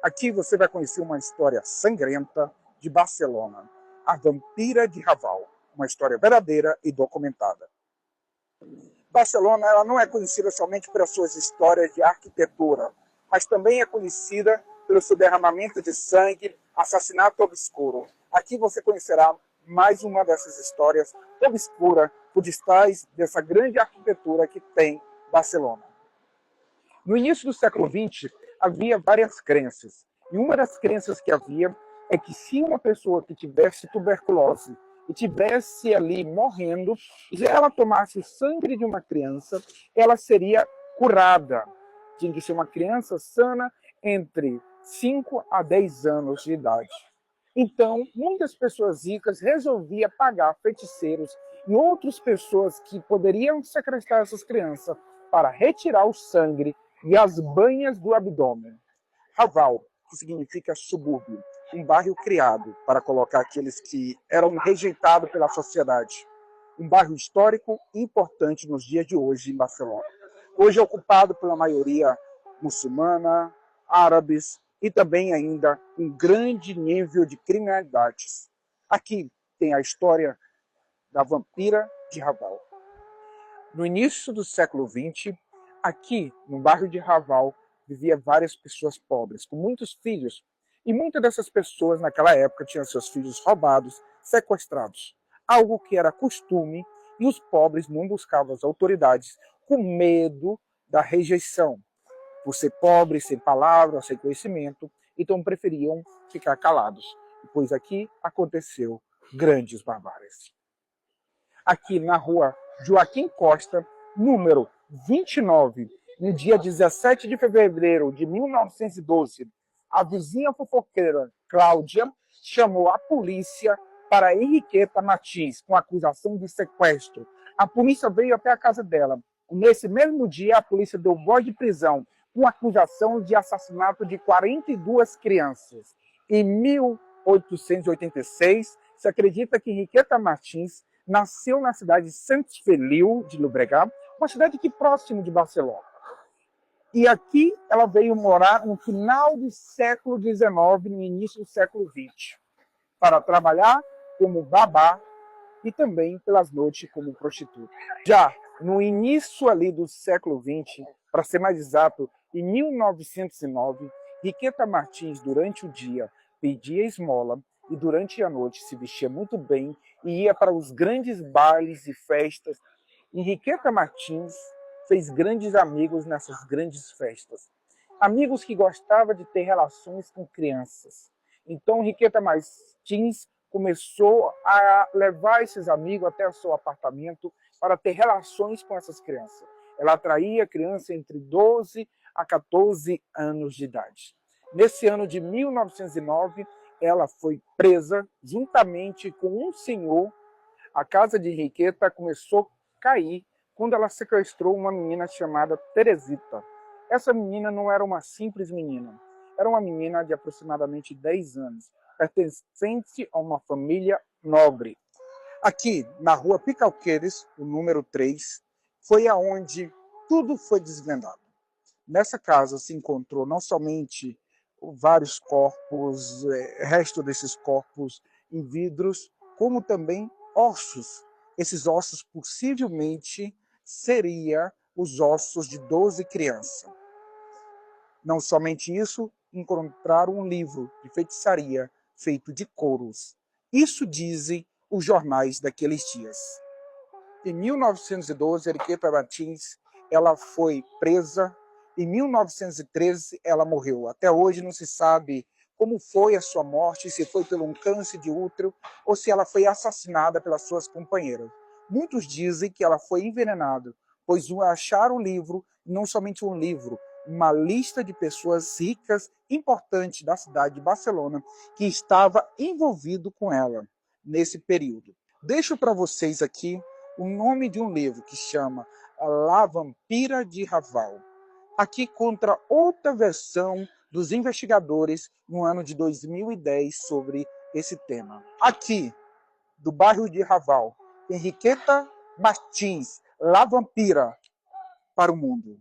Aqui você vai conhecer uma história sangrenta de Barcelona, a Vampira de Raval, uma história verdadeira e documentada. Barcelona ela não é conhecida somente pelas suas histórias de arquitetura, mas também é conhecida pelo seu derramamento de sangue, assassinato obscuro. Aqui você conhecerá mais uma dessas histórias obscuras por detrás dessa grande arquitetura que tem Barcelona. No início do século XX, havia várias crenças. E uma das crenças que havia é que se uma pessoa que tivesse tuberculose e tivesse ali morrendo, e ela tomasse sangue de uma criança, ela seria curada. Tinha que ser uma criança sana entre 5 a 10 anos de idade. Então, muitas pessoas ricas resolviam pagar feiticeiros e outras pessoas que poderiam sequestrar essas crianças para retirar o sangue e as banhas do abdômen. Raval, que significa subúrbio, um bairro criado para colocar aqueles que eram rejeitados pela sociedade. Um bairro histórico importante nos dias de hoje em Barcelona. Hoje é ocupado pela maioria muçulmana, árabes e também ainda um grande nível de criminalidades. Aqui tem a história da Vampira de Raval. No início do século XX, aqui no bairro de Raval, vivia várias pessoas pobres, com muitos filhos. E muitas dessas pessoas, naquela época, tinham seus filhos roubados, sequestrados. Algo que era costume, e os pobres não buscavam as autoridades com medo da rejeição. Por ser pobres, sem palavras, sem conhecimento, então preferiam ficar calados. Pois aqui aconteceu grandes barbáries. Aqui na rua Joaquim Costa, número 29, no dia 17 de fevereiro de 1912, a vizinha fofoqueira Cláudia chamou a polícia para Henriqueta Martins com acusação de sequestro. A polícia veio até a casa dela. Nesse mesmo dia, a polícia deu voz de prisão com acusação de assassinato de 42 crianças. Em 1886, se acredita que Henriqueta Martins nasceu na cidade de Sant Feliu de Llobregat, uma cidade aqui próximo de Barcelona. E aqui ela veio morar no final do século XIX, no início do século XX, para trabalhar como babá e também pelas noites como prostituta. Já no início ali do século XX, para ser mais exato, em 1909, Henriqueta Martins, durante o dia, pedia esmola e durante a noite se vestia muito bem e ia para os grandes bailes e festas. Henriqueta Martins fez grandes amigos nessas grandes festas. Amigos que gostavam de ter relações com crianças. Então, Henriqueta Martins começou a levar esses amigos até o seu apartamento para ter relações com essas crianças. Ela atraía crianças entre 12 a 14 anos de idade. Nesse ano de 1909, ela foi presa juntamente com um senhor. A casa de Henriqueta começou a cair quando ela sequestrou uma menina chamada Teresita. Essa menina não era uma simples menina, era uma menina de aproximadamente 10 anos, pertencente a uma família nobre. Aqui, na rua Picalqueires, o número 3, foi aonde tudo foi desvendado. Nessa casa se encontrou não somente vários corpos, resto desses corpos em vidros, como também ossos. Esses ossos possivelmente seriam os ossos de 12 crianças. Não somente isso, encontraram um livro de feitiçaria feito de couros. Isso dizem os jornais daqueles dias. Em 1912, Henriqueta Martins ela foi presa. Em 1913, ela morreu. Até hoje não se sabe como foi a sua morte, se foi por um câncer de útero ou se ela foi assassinada pelas suas companheiras. Muitos dizem que ela foi envenenada, pois acharam o livro, não somente um livro, uma lista de pessoas ricas, importantes da cidade de Barcelona, que estava envolvido com ela nesse período. Deixo para vocês aqui o nome de um livro que chama La Vampira de Raval. Aqui contra outra versão dos investigadores no ano de 2010 sobre esse tema. Aqui, do bairro de Raval, Henriqueta Martins, La Vampira, para o mundo.